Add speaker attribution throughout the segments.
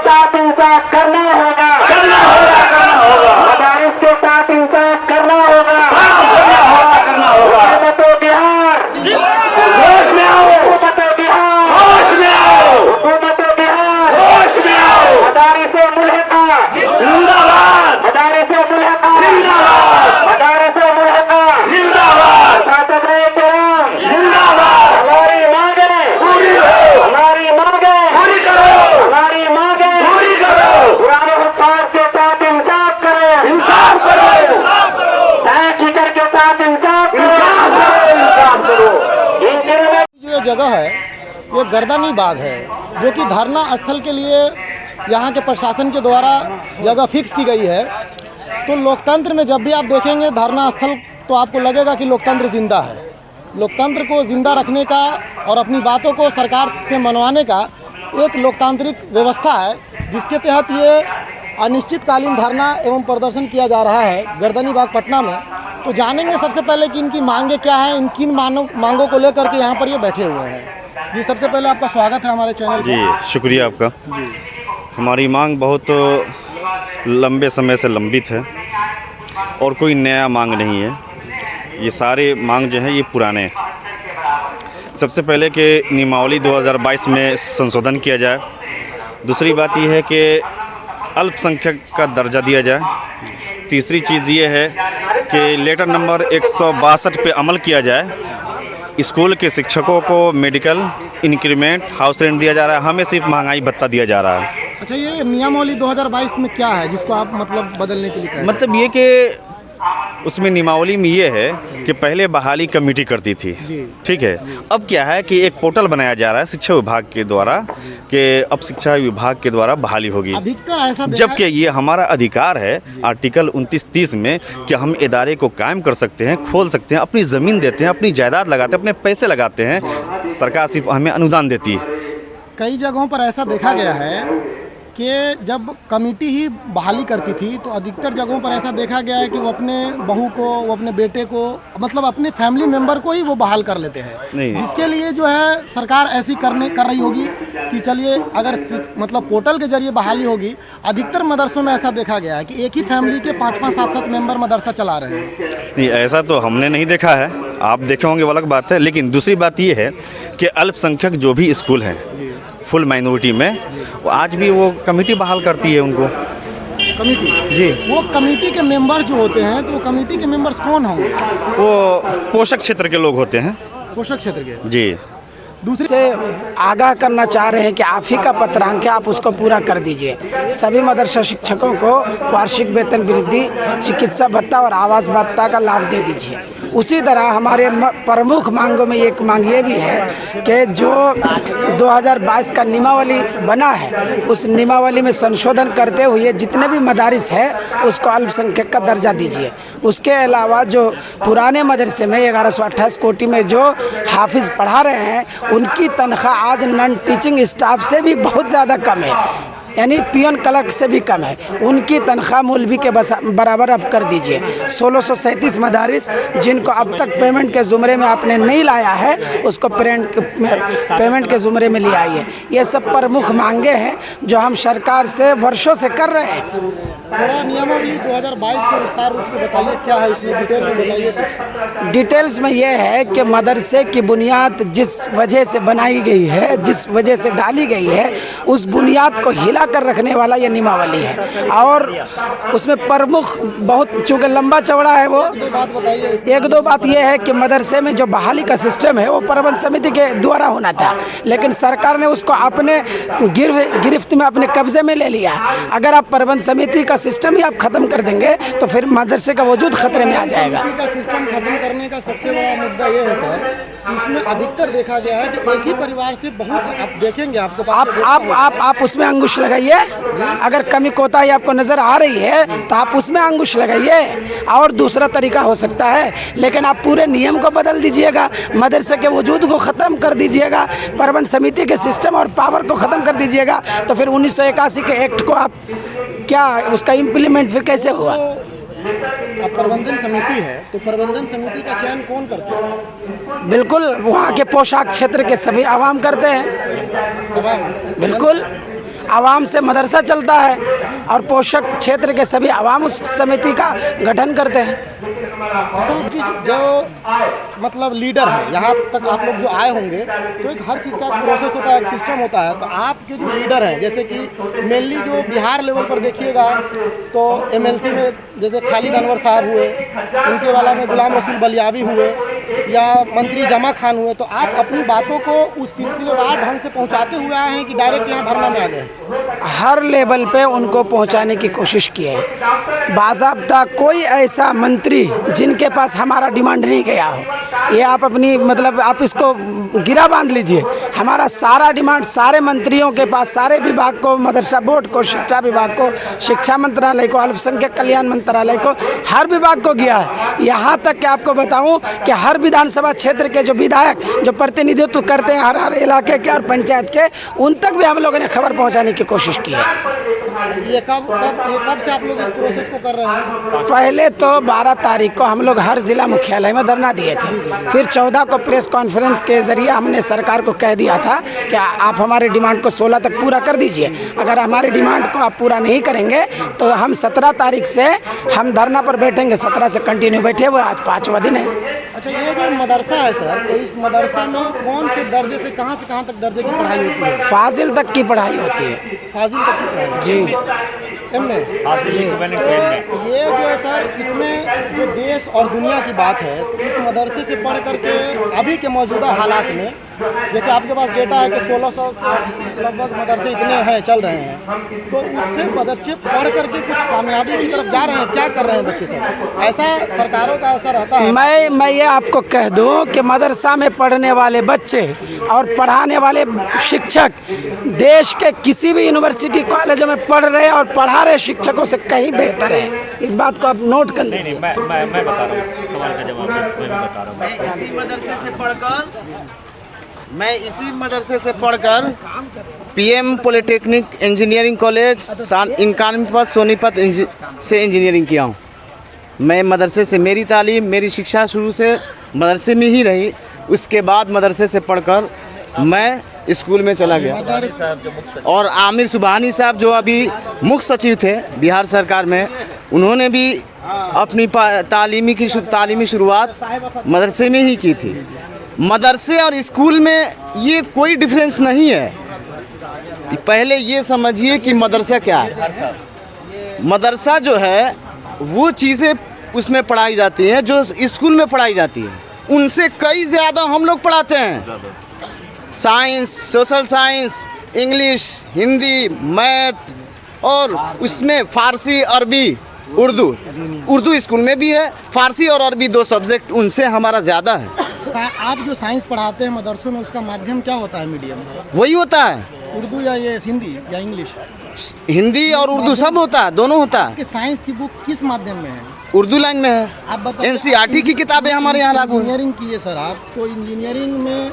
Speaker 1: साथ इंसाफ करना होगा, मदारिस के साथ इंसाफ करना होगा, हुकूमत बिहार होश में आओ, हुकूमत बिहार होश में आओ, हुकूमत बिहार होश में आओ, मदारिस मुल्हिका जिंदाबाद, मदारिस मुल्हिका जिंदाबाद, मदारिस मुल्हिका जिंदाबाद, असातिज़े किराम जिंदाबाद। हमारी मांगें पूरी हो, हमारी मांगें पूरी करो, हमारी मांगें पूरी करो, पुराने हुफ़ाज़ के साथ इंसाफ करो, इंसाफ करो, इंसाफ करो, साइंस टीचर के साथ इंसाफ करो, इंसाफ करो। इन दिनों में
Speaker 2: ये जगह है, ये गर्दनी बाग है, जो कि धरना स्थल के लिए यहाँ के प्रशासन के द्वारा जगह फिक्स की गई है। तो लोकतंत्र में जब भी आप देखेंगे धरना स्थल, तो आपको लगेगा कि लोकतंत्र जिंदा है। लोकतंत्र को जिंदा रखने का और अपनी बातों को सरकार से मनवाने का एक लोकतांत्रिक व्यवस्था है, जिसके तहत ये अनिश्चितकालीन धरना एवं प्रदर्शन किया जा रहा है गर्दनी बाग पटना में। तो जानेंगे सबसे पहले कि इनकी मांगें क्या हैं, इन किन मांगों को लेकर के यहाँ पर ये बैठे हुए हैं। जी, सबसे पहले आपका स्वागत है हमारे चैनल
Speaker 3: जी, शुक्रिया आपका। हमारी मांग बहुत लंबे समय से लंबित है और कोई नया मांग नहीं है। ये सारे मांग जो है ये पुराने हैं। सबसे पहले कि नियमावली 2022 में संशोधन किया जाए। दूसरी बात यह है कि अल्पसंख्यक का दर्जा दिया जाए। तीसरी चीज़ ये है कि लेटर नंबर 162 पे अमल किया जाए। स्कूल के शिक्षकों को मेडिकल इंक्रीमेंट, हाउस रेंट दिया जा रहा है, हमें सिर्फ महंगाई भत्ता दिया जा रहा है।
Speaker 2: अच्छा, ये नियमावली 2022 में क्या है जिसको आप मतलब बदलने के लिए कह रहे हैं?
Speaker 3: मतलब ये कि उसमें नियमावली में ये है कि पहले बहाली कमेटी करती थी, ठीक है। अब क्या है कि एक पोर्टल बनाया जा रहा है शिक्षा विभाग के द्वारा कि अब शिक्षा विभाग के द्वारा बहाली होगी।
Speaker 2: अधिकतर ऐसा
Speaker 3: जबकि ये हमारा अधिकार है आर्टिकल 29-30 में कि हम इदारे को कायम कर सकते हैं, खोल सकते हैं, अपनी ज़मीन देते हैं, अपनी जायदाद लगाते हैं, अपने पैसे लगाते हैं। सरकार सिर्फ हमें अनुदान देती है।
Speaker 2: कई जगहों पर ऐसा देखा गया है कि जब कमेटी ही बहाली करती थी, तो अधिकतर जगहों पर ऐसा देखा गया है कि वो अपने बहू को, वो अपने बेटे को, मतलब अपने फैमिली मेंबर को ही वो बहाल कर लेते हैं। जिसके लिए जो है सरकार ऐसी कर रही होगी कि चलिए अगर मतलब पोर्टल के जरिए बहाली होगी। अधिकतर मदरसों में ऐसा देखा गया है कि एक ही फैमिली के 5-5, 7-7 मेंबर मदरसा चला रहे हैं।
Speaker 3: नहीं, ऐसा तो हमने नहीं देखा है, आप देखे होंगे वो अलग बात है। लेकिन दूसरी बात ये है कि अल्पसंख्यक जो भी स्कूल हैं फुल माइनॉरिटी में, वो आज भी वो कमेटी बहाल करती है उनको।
Speaker 2: कमेटी
Speaker 3: जी,
Speaker 2: वो कमेटी के मेंबर जो होते हैं, तो वो कमेटी के मेंबर्स कौन होंगे?
Speaker 3: वो पोषक क्षेत्र के लोग होते हैं।
Speaker 2: पोषक क्षेत्र के
Speaker 3: जी।
Speaker 4: दूसरे से आगाह करना चाह रहे हैं कि आप ही का पत्रांक है, आप उसको पूरा कर दीजिए। सभी मदरसा शिक्षकों को वार्षिक वेतन वृद्धि, चिकित्सा भत्ता और आवास भत्ता का लाभ दे दीजिए। उसी तरह हमारे प्रमुख मांगों में एक मांग ये भी है कि जो 2022 का नियमावली बना है, उस नियमावली में संशोधन करते हुए जितने भी मदारिस है उसको अल्पसंख्यक का दर्जा दीजिए। उसके अलावा जो पुराने मदरसे में 1128 कोटी में जो हाफिज़ पढ़ा रहे हैं, उनकी तनख्वाह आज नॉन टीचिंग स्टाफ से भी बहुत ज़्यादा कम है, यानी पियन क्लर्क से भी कम है। उनकी तनख्वाह मौलवी के बराबर अब कर दीजिए। 1637 मदारिस जिनको अब तक पेमेंट के ज़ुमरे में आपने नहीं लाया है, उसको पेमेंट के ज़ुमरे में ले आइए। ये सब प्रमुख मांगे हैं जो हम सरकार से वर्षों से कर रहे हैं।
Speaker 2: थोड़ा नियमावली 2022 को विस्तार रूप से बताइए, क्या है इसमें, डिटेल में बताइए कुछ।
Speaker 4: डिटेल्स में ये है कि मदरसे की बुनियाद जिस वजह से बनाई गई है, जिस वजह से डाली गई है, उस बुनियाद को हिला कर रखने वाला ये नियमावली है। और उसमें प्रमुख बहुत, चूँकि लंबा चौड़ा है, वो एक दो बात ये है कि मदरसे में जो बहाली का सिस्टम है वो प्रबंध समिति के द्वारा होना था, लेकिन सरकार ने उसको अपने गिरफ्त में, अपने कब्जे में ले लिया। अगर आप प्रबंध समिति का सिस्टम ही आप खत्म कर देंगे तो फिर मदरसे का वजूद खतरे में आ जाएगा।
Speaker 2: का सिस्टम खत्म करने का सबसे बड़ा मुद्दा ये है सर कि उसमें अधिकतर देखा गया है कि एक ही परिवार से बहुत, आप देखेंगे आपको
Speaker 4: आप उसमें अंकुश लगाइए। अगर कमी कोताही आपको नजर आ रही है तो आप उसमें अंकुश लगाइए। और दूसरा तरीका हो सकता है, लेकिन आप पूरे नियम को बदल दीजिएगा, मदरसे के वजूद को ख़त्म कर दीजिएगा, प्रबंध समिति के सिस्टम और पावर को ख़त्म कर दीजिएगा, तो फिर 1981 के एक्ट को आप क्या उसका इम्प्लीमेंट फिर कैसे हुआ?
Speaker 2: अब प्रबंधन समिति है तो प्रबंधन समिति का चयन कौन करता है?
Speaker 4: बिल्कुल वहाँ के पोशाक क्षेत्र के सभी आवाम करते हैं। बिल्कुल आवाम से मदरसा चलता है और पोषक क्षेत्र के सभी आवाम उस समिति का गठन करते हैं।
Speaker 2: असल की जो मतलब लीडर है, यहाँ तक आप लोग जो आए होंगे तो एक हर चीज़ का एक प्रोसेस होता है, एक सिस्टम होता है। तो आपके जो लीडर हैं, जैसे कि मेनली जो बिहार लेवल पर देखिएगा तो एमएलसी में जैसे खालिद अनवर साहब हुए, उनके वाला में गुलाम रसूल बलियावी हुए, या मंत्री जमा खान हुए, तो आप अपनी बातों को उस सिलसिलेवार ढंग से पहुंचाते हुए आए हैं कि डायरेक्ट यहाँ धरना में आ गए?
Speaker 4: हर लेवल पे उनको पहुंचाने की कोशिश की है। बाज़ाब्ता कोई ऐसा मंत्री जिनके पास हमारा डिमांड नहीं गया हो, ये आप अपनी मतलब आप इसको गिरा बांध लीजिए। हमारा सारा डिमांड सारे मंत्रियों के पास, सारे विभाग को, मदरसा बोर्ड को, शिक्षा विभाग को, शिक्षा मंत्रालय को, अल्पसंख्यक कल्याण मंत्रालय को, हर विभाग को गया है। यहाँ तक कि आपको बताऊँ कि हर विधानसभा क्षेत्र के जो विधायक जो प्रतिनिधित्व करते हैं हर इलाके के और पंचायत के, उन तक भी हम लोगों ने खबर पहुंचाने की कोशिश की है।
Speaker 2: ये कब से आप लोग इस प्रोसेस को कर रहे हैं?
Speaker 4: पहले तो 12 तारीख को हम लोग हर जिला मुख्यालय में धरना दिए थे, फिर 14 को प्रेस कॉन्फ्रेंस के जरिए हमने सरकार को कह दिया था कि आप हमारे डिमांड को 16 तक पूरा कर दीजिए। अगर हमारे डिमांड को आप पूरा नहीं करेंगे तो हम 17 तारीख से हम धरना पर बैठेंगे। 17 से कंटिन्यू बैठे हुए, आज 5वां दिन है।
Speaker 2: अच्छा, ये जो मदरसा है सर, तो इस मदरसा में कौन से दर्जे से कहाँ तक दर्जे की पढ़ाई होती है?
Speaker 4: फाजिल तक की पढ़ाई होती है।
Speaker 2: फाजिल तक की पढ़ाई?
Speaker 4: जी
Speaker 2: एम.ए. जी। तो ये जो है सर, इसमें जो देश और दुनिया की बात है, तो इस मदरसे से पढ़ करके अभी के मौजूदा हालात में, जैसे आपके पास डेटा है कि 1600 लगभग मदरसे इतने हैं, चल रहे हैं, तो उससे बच्चे पढ़ करके कुछ कामयाबी की तरफ जा रहे हैं? क्या कर रहे हैं बच्चे सब? ऐसा सरकारों का ऐसा रहता है?
Speaker 4: मैं ये आपको कह दूं कि मदरसा में पढ़ने वाले बच्चे और पढ़ाने वाले शिक्षक देश के किसी भी यूनिवर्सिटी कॉलेजों में पढ़ रहे और पढ़ा रहे शिक्षकों से कहीं बेहतर है। इस बात को आप नोट कर लीजिए।
Speaker 5: मैं बता रहा हूँ, इस सवाल का जवाब मैं बता रहा हूँ।
Speaker 6: मैं इसी मदरसे से पढ़कर PM polytechnic engineering college 91 Sonipat से इंजीनियरिंग किया हूँ। मैं मदरसे से मेरी तालीम, मेरी शिक्षा शुरू से मदरसे में ही रही। उसके बाद मदरसे से पढ़कर मैं स्कूल में चला गया। और आमिर सुबहानी साहब जो अभी मुख्य सचिव थे बिहार सरकार में, उन्होंने भी अपनी तालीमी शुरुआत मदरसे में ही की थी। मदरसे और स्कूल में ये कोई डिफरेंस नहीं है। पहले ये समझिए कि मदरसा क्या है। मदरसा जो है वो चीज़ें उसमें पढ़ाई जाती हैं जो स्कूल में पढ़ाई जाती है, उनसे कई ज़्यादा हम लोग पढ़ाते हैं। Science, social science, English, Hindi, math, और उसमें फ़ारसी, अरबी, उर्दू स्कूल में भी है। फ़ारसी और अरबी 2 सब्जेक्ट उनसे हमारा ज़्यादा है।
Speaker 2: आप जो साइंस पढ़ाते हैं मदरसों में, उसका माध्यम क्या होता है? मीडियम
Speaker 6: वही होता है,
Speaker 2: उर्दू या ये हिंदी या इंग्लिश?
Speaker 6: हिंदी और उर्दू सब होता है, दोनों होता है।
Speaker 2: कि साइंस की बुक किस माध्यम में है?
Speaker 6: उर्दू लाइन में है।
Speaker 2: आप बताइए,
Speaker 6: NCERT की किताबें हमारे यहाँ लागू हैं।
Speaker 2: इंजीनियरिंग की है सर आप, तो इंजीनियरिंग में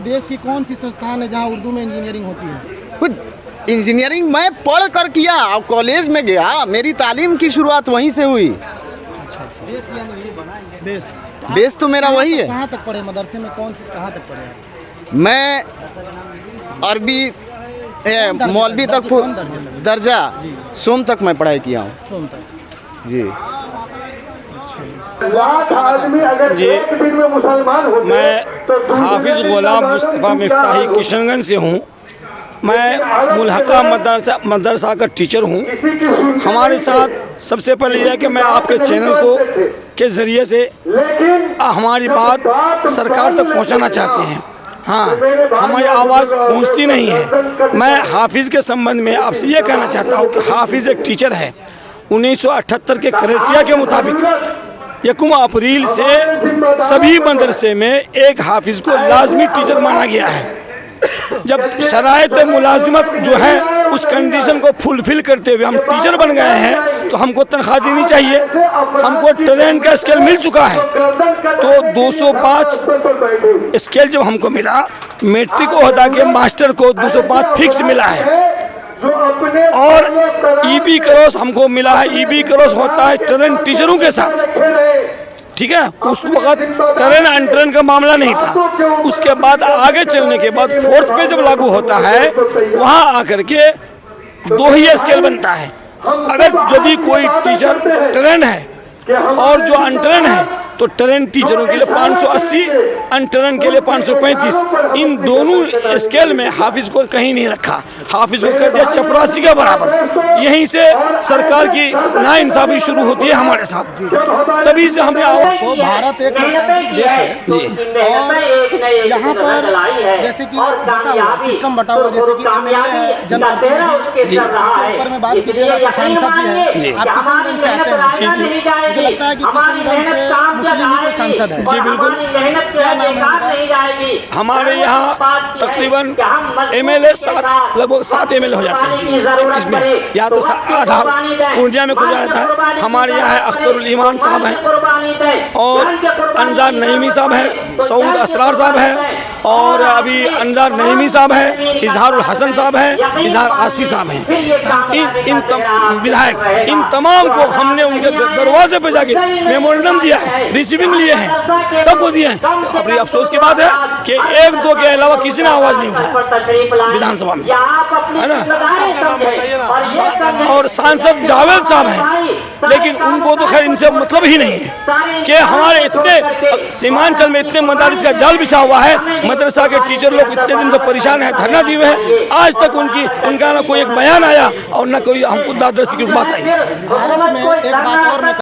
Speaker 2: देश की कौन सी संस्थान है जहाँ उर्दू में इंजीनियरिंग होती है?
Speaker 6: इंजीनियरिंग मैं पढ़ कर किया और कॉलेज में गया, मेरी तालीम की शुरुआत वहीं से हुई। बेस तो मेरा वही है।
Speaker 2: कहाँ तक पढ़े मदरसे में? कहाँ तक पढ़े आप?
Speaker 6: मैं अरबी मौलवी तक दर्जा सोम तक मैं पढ़ाई किया हूँ।
Speaker 2: सोम तक
Speaker 6: जी।
Speaker 5: जी, मैं हाफिज़ गुलाम मुस्तफ़ा मिफ्ताही किशनगंज से हूँ। मैं मुल्हका मदरसा का टीचर हूँ। हमारे साथ सबसे पहले यह है कि मैं आपके चैनल को के ज़रिए से हमारी बात सरकार तक पहुँचाना चाहते हैं। हाँ, हमारी आवाज़ पहुँचती नहीं है। मैं हाफिज़ के संबंध में आपसे ये कहना चाहता हूँ कि हाफिज़ एक टीचर है। 1978 के क्राइटेरिया के मुताबिक 1 अप्रैल से सभी मदरसे में एक हाफिज़ को लाजमी टीचर माना गया है। जब शराइत मुलाजिमत जो है उस कंडीशन को फुलफिल करते हुए हम टीचर बन गए हैं, तो हमको तनख्वाह देनी चाहिए। हमको ट्रेन का स्केल मिल चुका है, तो 205 स्केल जब हमको मिला, मैट्रिक ओहदा के मास्टर को 205 फिक्स मिला है। और EB क्रॉस हमको मिला है। EB क्रॉस होता है ट्रेन टीचरों के साथ। ठीक है, उस वक्त ट्रेन अनट्रेन का मामला नहीं था। उसके बाद आगे चलने के बाद 4th पे जब लागू होता है, वहाँ आकर के 2 ही स्केल बनता है। अगर यदि कोई टीचर ट्रेन है और जो अनट्रेन है, तो ट्रेन टीचरों के लिए 580, अनट्रेन के लिए 535। इन दोनों स्केल में हाफिज को कहीं नहीं रखा, हाफिज को कर दिया चपरासी का बराबर। यहीं से सरकार की नाइंसाफी शुरू होती है हमारे साथ। तभी से हमने
Speaker 2: तो भारत एक लोकतांत्रिक देश है
Speaker 5: जी,
Speaker 2: और यहाँ पर जैसे कि बटा हुआ सिस्टम बटा हुआ, जैसे कि एमएलए है, जनप्रतिनिधि,
Speaker 5: जी,
Speaker 2: इसके ऊपर में बात कीजिएगा तो सांसद जी
Speaker 5: जी।
Speaker 2: है। आप किशनगंज से आते हैं, मुझे लगता है कि किशनगंज से मुस्लिम लीग के सांसद है।
Speaker 5: जी बिल्कुल।
Speaker 2: क्या नाम है?
Speaker 5: हमारे यहाँ तकरीबन एमएलए लगभग 7 एमएलए हो जाते हैं इसमें, या तो आधा पूर्णिया में कुछ जाता है। हमारे यहाँ है अख्तरुल ईमान साहब हैं, और अनजार नईमी साहब हैं, सऊद असरार साहब हैं, और अभी अनजार नईमी साहब हैं, इजहारुल हसन साहब हैं, इजहार आसफी साहब हैं। इन विधायक, इन तमाम को हमने उनके दरवाजे पे जाके मेमोरेंडम दिया है, रिसीविंग लिए हैं, सबको दिए हैं। अपनी अफसोस की बात है कि 1-2 के अलावा किसी ने आवाज नहीं उठाया विधानसभा में, है ना। और सांसद जावेद साहब हैं, लेकिन उनको तो खैर इनसे मतलब ही नहीं है कि हमारे इतने सीमांचल में इतने मदारिस का जाल बिछा हुआ है, मदरसा के टीचर लोग इतने दिन से परेशान हैं, धरना दिए हुए हैं, आज तक उनका ना कोई एक बयान आया और ना कोई हमको दादरसी की बात आई।
Speaker 2: भारत में एक बात और मैं